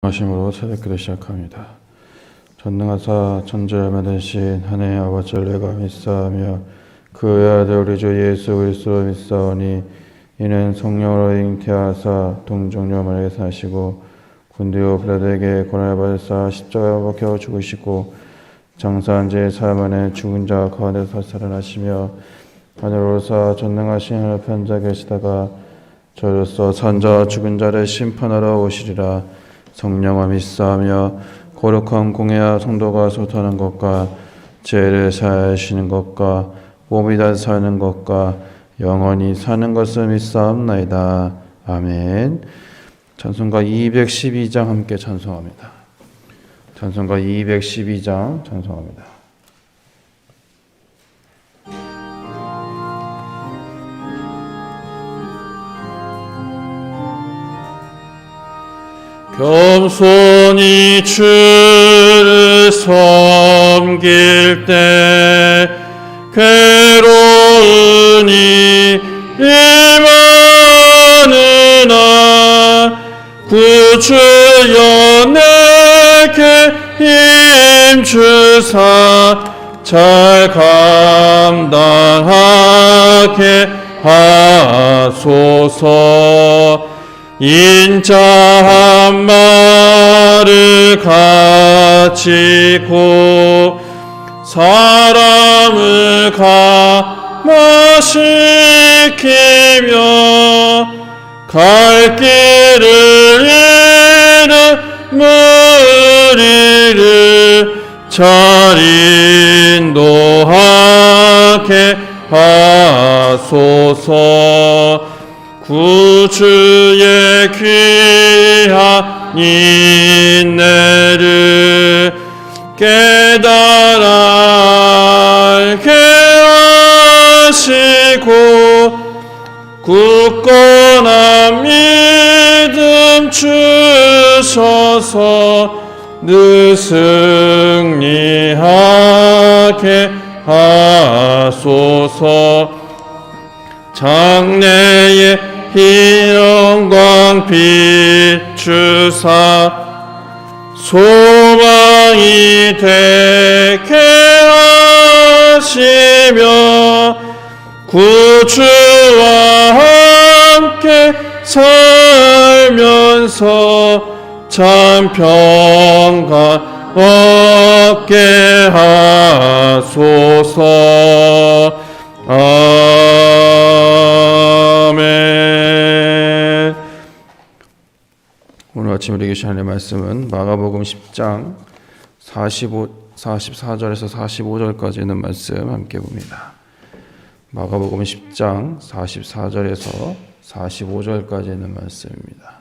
하심으로 새벽기도 시작합니다. 전능하사 천지를 만드신 하나님 아버지를 내가 믿사하며 그의 아들 우리 주 예수 그리스도로 믿사오니 이는 성령으로 잉태하사 동정녀 마리아에게 사시고 본디오 빌라도에게 고난을 받으사 십자가에 못 박혀 죽으시고 장사한 지 사흘 만에 죽은 자 가운데서 살아나시며 하늘로서 전능하신 하늘 편자 계시다가 저로서 산자와 죽은 자를 심판하러 오시리라. 성령과 믿사하며 거룩한 공예와 성도가 소통하는 것과 죄를 사하시는 것과 몸이 다 사는 것과 영원히 사는 것을 믿사옵나이다. 아멘. 찬송가 212장 함께 찬송합니다. 찬송가 212장 찬송합니다. 겸손히 주를 섬길 때 괴로우니 임하느나 구주여 내게 힘주사 잘 감당하게 하소서. 인자 한 마를 가지고 사람을 감화시키며 갈 길을 잃은 무리를 잘 인도하게 하소서. 구주의 귀한 인내를 깨달아 알게 하시고 굳건한 믿음 주셔서 늘 승리하게 하소서. 장래의 희영광 비추사 소망이 되게 하시며 구주와 함께 살면서 참 평강 얻게 하소서. 아멘. 오늘 아침 우리 계신 하나님의 말씀은 마가복음 10장 44절에서 45절까지 있는 말씀 함께 봅니다. 마가복음 10장 44절에서 45절까지 있는 말씀입니다.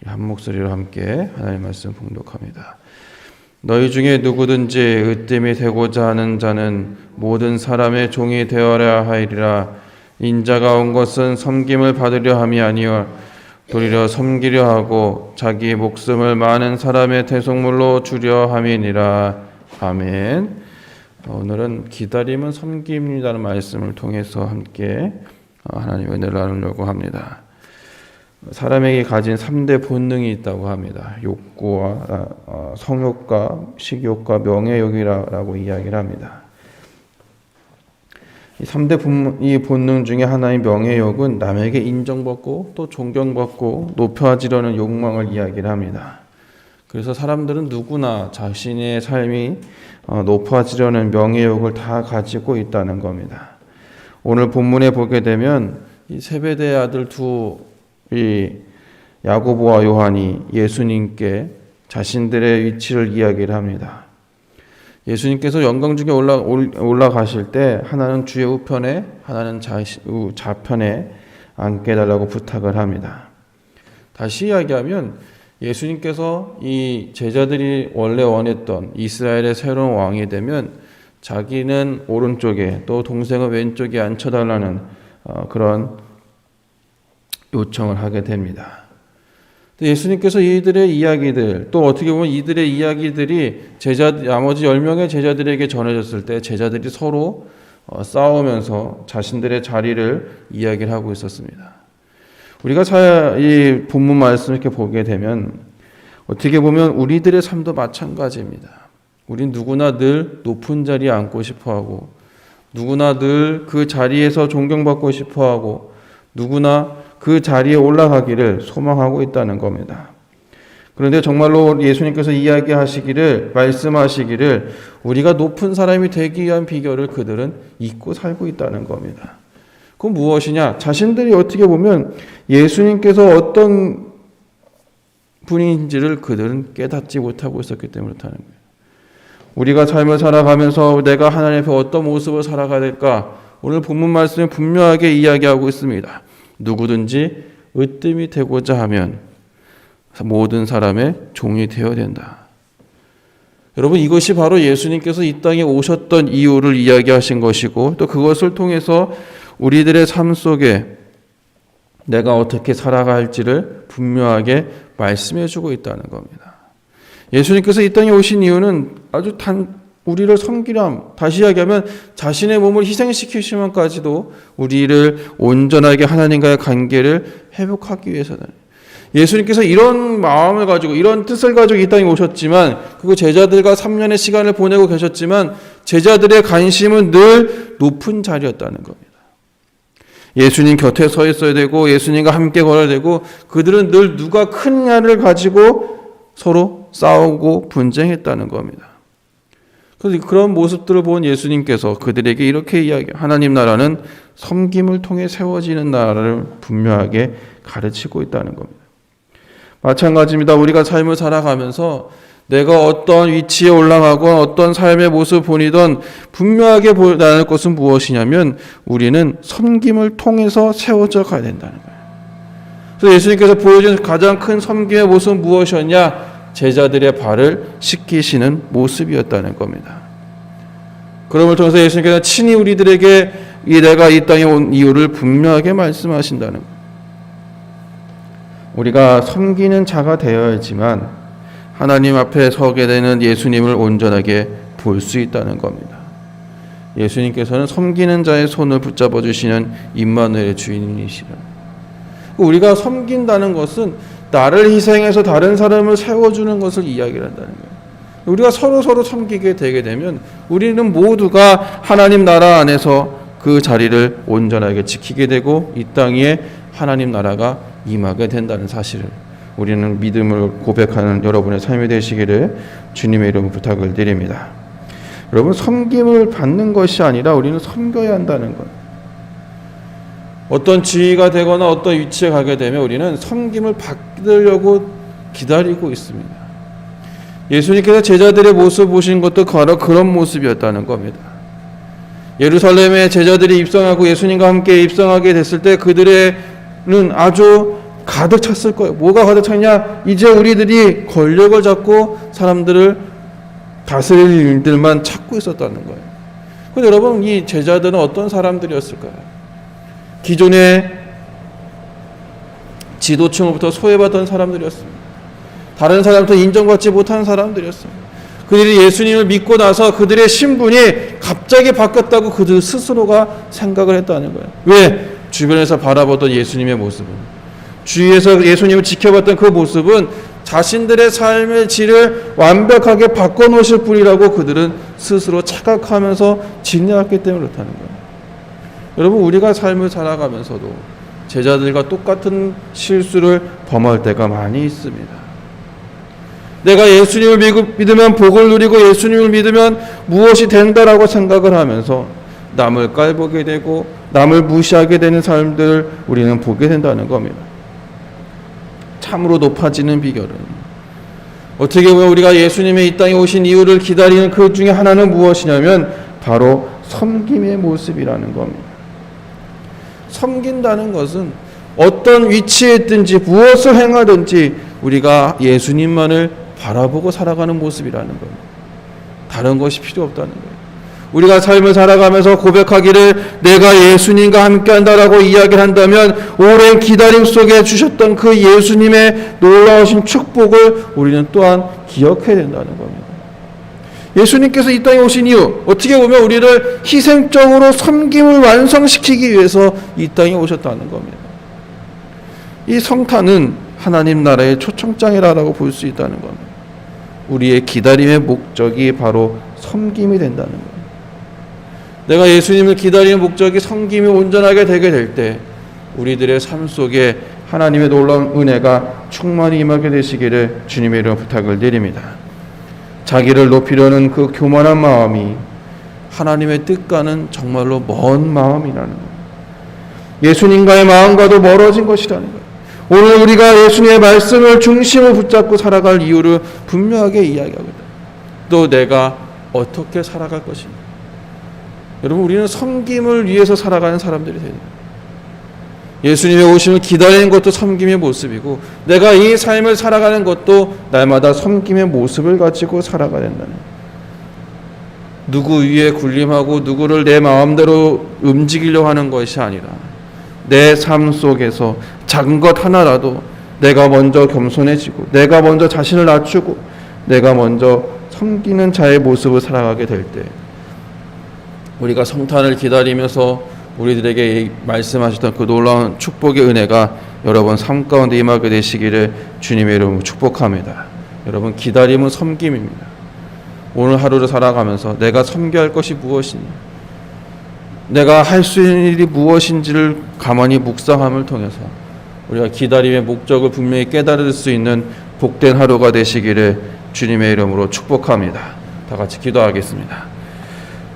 한 목소리로 함께 하나님의 말씀 봉독합니다. 너희 중에 누구든지 으뜸이 되고자 하는 자는 모든 사람의 종이 되어야 하리라. 인자가 온 것은 섬김을 받으려 함이 아니요 도리어 섬기려 하고 자기 목숨을 많은 사람의 대속물로 주려 함이니라. 아멘. 오늘은 기다림은 섬김이라는 말씀을 통해서 함께 하나님의 은혜를 나누려고 합니다. 사람에게 가진 3대 본능이 있다고 합니다. 욕구와 성욕과 식욕과 명예욕이라고 이야기를 합니다. 이 3대 이 본능 중에 하나인 명예욕은 남에게 인정받고 또 존경받고 높아지려는 욕망을 이야기를 합니다. 그래서 사람들은 누구나 자신의 삶이 높아지려는 명예욕을 다 가지고 있다는 겁니다. 오늘 본문에 보게 되면 이 세베대의 아들 이 야고보와 요한이 예수님께 자신들의 위치를 이야기를 합니다. 예수님께서 영광 중에 올라가실 때 하나는 주의 우편에 하나는 좌편에 앉게 해달라고 부탁을 합니다. 다시 이야기하면 예수님께서 이 제자들이 원래 원했던 이스라엘의 새로운 왕이 되면 자기는 오른쪽에 또 동생은 왼쪽에 앉혀달라는 그런 요청을 하게 됩니다. 예수님께서 이들의 이야기들 또 어떻게 보면 이들의 이야기들이 나머지 10명의 제자들에게 전해졌을 때 제자들이 서로 싸우면서 자신들의 자리를 이야기를 하고 있었습니다. 우리가 이 본문 말씀을 이렇게 보게 되면 어떻게 보면 우리들의 삶도 마찬가지입니다. 우린 누구나 늘 높은 자리에 앉고 싶어하고, 누구나 늘 그 자리에서 존경받고 싶어하고, 누구나 그 자리에 올라가기를 소망하고 있다는 겁니다. 그런데 정말로 예수님께서 말씀하시기를 우리가 높은 사람이 되기 위한 비결을 그들은 잊고 살고 있다는 겁니다. 그건 무엇이냐? 자신들이 어떻게 보면 예수님께서 어떤 분인지를 그들은 깨닫지 못하고 있었기 때문에 그렇다는 거예요. 우리가 삶을 살아가면서 내가 하나님 앞에 어떤 모습을 살아가야 될까? 오늘 본문 말씀에 분명하게 이야기하고 있습니다. 누구든지 으뜸이 되고자 하면 모든 사람의 종이 되어야 된다. 여러분, 이것이 바로 예수님께서 이 땅에 오셨던 이유를 이야기하신 것이고, 또 그것을 통해서 우리들의 삶 속에 내가 어떻게 살아가야 할지를 분명하게 말씀해 주고 있다는 겁니다. 예수님께서 이 땅에 오신 이유는 아주 우리를 섬기려, 다시 이야기하면 자신의 몸을 희생시키시면까지도 우리를 온전하게 하나님과의 관계를 회복하기 위해서다. 예수님께서 이런 마음을 가지고, 이런 뜻을 가지고 이 땅에 오셨지만, 그리고 제자들과 3년의 시간을 보내고 계셨지만, 제자들의 관심은 늘 높은 자리였다는 겁니다. 예수님 곁에 서 있어야 되고, 예수님과 함께 걸어야 되고, 그들은 늘 누가 크냐를 가지고 서로 싸우고 분쟁했다는 겁니다. 그래서 그런 모습들을 본 예수님께서 그들에게 이렇게 하나님 나라는 섬김을 통해 세워지는 나라를 분명하게 가르치고 있다는 겁니다. 마찬가지입니다. 우리가 삶을 살아가면서 내가 어떤 위치에 올라가고 어떤 삶의 모습을 보이던 분명하게 보여야 할 것은 무엇이냐면 우리는 섬김을 통해서 세워져 가야 된다는 거예요. 그래서 예수님께서 보여준 가장 큰 섬김의 모습은 무엇이었냐? 제자들의 발을 씻기시는 모습이었다는 겁니다. 그럼을 통해서 예수님께서 친히 우리들에게 내가 이 땅에 온 이유를 분명하게 말씀하신다는 거예요. 우리가 섬기는 자가 되어야지만 하나님 앞에 서게 되는 예수님을 온전하게 볼 수 있다는 겁니다. 예수님께서는 섬기는 자의 손을 붙잡아 주시는 임마누엘의 주인이시라. 우리가 섬긴다는 것은 나를 희생해서 다른 사람을 세워주는 것을 이야기를 한다는 거예요. 우리가 서로 섬기게 되게 되면 우리는 모두가 하나님 나라 안에서 그 자리를 온전하게 지키게 되고 이 땅에 하나님 나라가 임하게 된다는 사실을 우리는 믿음을 고백하는 여러분의 삶이 되시기를 주님의 이름으로 부탁을 드립니다. 여러분, 섬김을 받는 것이 아니라 우리는 섬겨야 한다는 것. 어떤 지위가 되거나 어떤 위치에 가게 되면 우리는 섬김을 받으려고 기다리고 있습니다. 예수님께서 제자들의 모습 보신 것도 바로 그런 모습이었다는 겁니다. 예루살렘에 제자들이 입성하고 예수님과 함께 입성하게 됐을 때 그들은 아주 가득 찼을 거예요. 뭐가 가득 찼냐? 이제 우리들이 권력을 잡고 사람들을 다스릴 일들만 찾고 있었다는 거예요. 그런데 여러분, 이 제자들은 어떤 사람들이었을까요? 기존의 지도층으로부터 소외받던 사람들이었습니다. 다른 사람부터 인정받지 못하는 사람들이었습니다. 그들이 예수님을 믿고 나서 그들의 신분이 갑자기 바뀌었다고 그들 스스로가 생각을 했다는 거예요. 왜? 주변에서 바라보던 예수님의 모습은, 주위에서 예수님을 지켜봤던 그 모습은 자신들의 삶의 질을 완벽하게 바꿔놓으실 분이라고 그들은 스스로 착각하면서 지내왔기 때문에 그렇다는 거예요. 여러분, 우리가 삶을 살아가면서도 제자들과 똑같은 실수를 범할 때가 많이 있습니다. 내가 예수님을 믿으면 복을 누리고 예수님을 믿으면 무엇이 된다라고 생각을 하면서 남을 깔보게 되고 남을 무시하게 되는 삶들을 우리는 보게 된다는 겁니다. 참으로 높아지는 비결은 어떻게 보면 우리가 예수님의 이 땅에 오신 이유를 기다리는 그 중에 하나는 무엇이냐면 바로 섬김의 모습이라는 겁니다. 섬긴다는 것은 어떤 위치에 있든지 무엇을 행하든지 우리가 예수님만을 바라보고 살아가는 모습이라는 겁니다. 다른 것이 필요 없다는 거예요. 우리가 삶을 살아가면서 고백하기를 내가 예수님과 함께한다라고 이야기를 한다면 오랜 기다림 속에 주셨던 그 예수님의 놀라우신 축복을 우리는 또한 기억해야 된다는 겁니다. 예수님께서 이 땅에 오신 이유, 어떻게 보면 우리를 희생적으로 섬김을 완성시키기 위해서 이 땅에 오셨다는 겁니다. 이 성탄은 하나님 나라의 초청장이라고 볼 수 있다는 겁니다. 우리의 기다림의 목적이 바로 섬김이 된다는 거예요. 내가 예수님을 기다리는 목적이 섬김이 온전하게 되게 될 때 우리들의 삶 속에 하나님의 놀라운 은혜가 충만히 임하게 되시기를 주님의 이름으로 부탁을 드립니다. 자기를 높이려는 그 교만한 마음이 하나님의 뜻과는 정말로 먼 마음이라는 거예요. 예수님과의 마음과도 멀어진 것이라는 거예요. 오늘 우리가 예수님의 말씀을 중심으로 붙잡고 살아갈 이유를 분명하게 이야기하거든요. 또 내가 어떻게 살아갈 것인가. 여러분, 우리는 섬김을 위해서 살아가는 사람들이 돼야 됩니다. 예수님의 오심을 기다리는 것도 섬김의 모습이고 내가 이 삶을 살아가는 것도 날마다 섬김의 모습을 가지고 살아가야 된다는 거예요. 누구 위에 군림하고 누구를 내 마음대로 움직이려고 하는 것이 아니라 내 삶 속에서 작은 것 하나라도 내가 먼저 겸손해지고 내가 먼저 자신을 낮추고 내가 먼저 섬기는 자의 모습을 살아가게 될 때 우리가 성탄을 기다리면서 우리들에게 말씀하셨던 그 놀라운 축복의 은혜가 여러분 삶 가운데 임하게 되시기를 주님의 이름으로 축복합니다. 여러분, 기다림은 섬김입니다. 오늘 하루를 살아가면서 내가 섬겨야 할 것이 무엇이냐, 내가 할 수 있는 일이 무엇인지를 가만히 묵상함을 통해서 우리가 기다림의 목적을 분명히 깨달을 수 있는 복된 하루가 되시기를 주님의 이름으로 축복합니다. 다 같이 기도하겠습니다.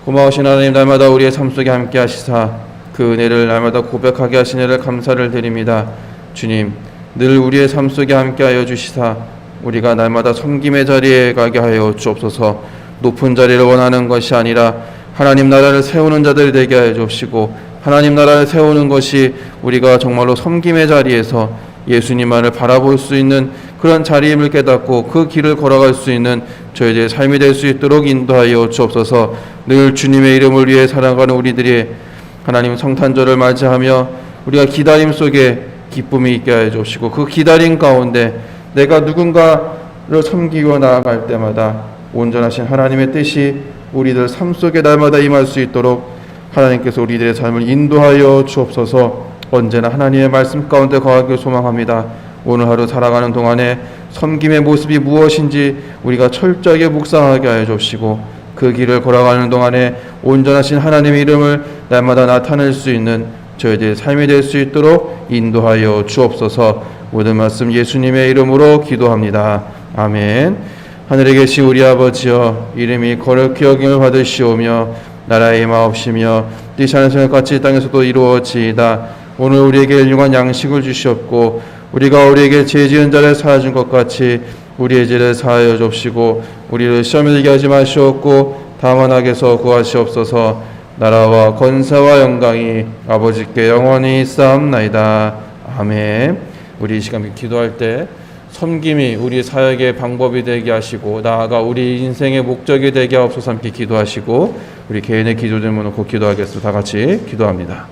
고마우신 하나님, 날마다 우리의 삶 속에 함께 하시사 그 은혜를 날마다 고백하게 하신 은혜를 감사를 드립니다. 주님, 늘 우리의 삶 속에 함께 하여 주시사 우리가 날마다 섬김의 자리에 가게 하여 주옵소서. 높은 자리를 원하는 것이 아니라 하나님 나라를 세우는 자들이 되게 하여 주옵시고 하나님 나라를 세우는 것이 우리가 정말로 섬김의 자리에서 예수님만을 바라볼 수 있는 그런 자리임을 깨닫고 그 길을 걸어갈 수 있는 저희들의 삶이 될 수 있도록 인도하여 주옵소서. 늘 주님의 이름을 위해 살아가는 우리들이 하나님 성탄절을 맞이하며 우리가 기다림 속에 기쁨이 있게 하여 주옵시고 그 기다림 가운데 내가 누군가를 섬기고 나아갈 때마다 온전하신 하나님의 뜻이 우리들 삶 속에 날마다 임할 수 있도록 하나님께서 우리들의 삶을 인도하여 주옵소서. 언제나 하나님의 말씀 가운데 거하길 소망합니다. 오늘 하루 살아가는 동안에 섬김의 모습이 무엇인지 우리가 철저하게 묵상하게 하여 주옵시고 그 길을 걸어가는 동안에 온전하신 하나님의 이름을 날마다 나타낼 수 있는 저희들의 삶이 될 수 있도록 인도하여 주옵소서. 모든 말씀 예수님의 이름으로 기도합니다. 아멘. 하늘에 계신 우리 아버지여, 이름이 거룩히 여김을 받으시오며 나라의 임하옵시며 뜻이 하늘에서 같이 땅에서도 이루어지이다. 오늘 우리에게 일용할 양식을 주시옵고 우리가 우리에게 죄 지은 자를 사하여 준 것 같이 우리의 죄를 사하여 줍시고 우리를 시험에 들게 하지 마시옵고 다만 악에서 구하시옵소서. 나라와 권세와 영광이 아버지께 영원히 있사옵나이다. 아멘. 우리 이 시간 기도할 때 섬김이 우리 사역의 방법이 되게 하시고 나아가 우리 인생의 목적이 되게 하옵소서. 함께 기도하시고 우리 개인의 기도 제목 놓고 기도하겠습니다. 다 같이 기도합니다.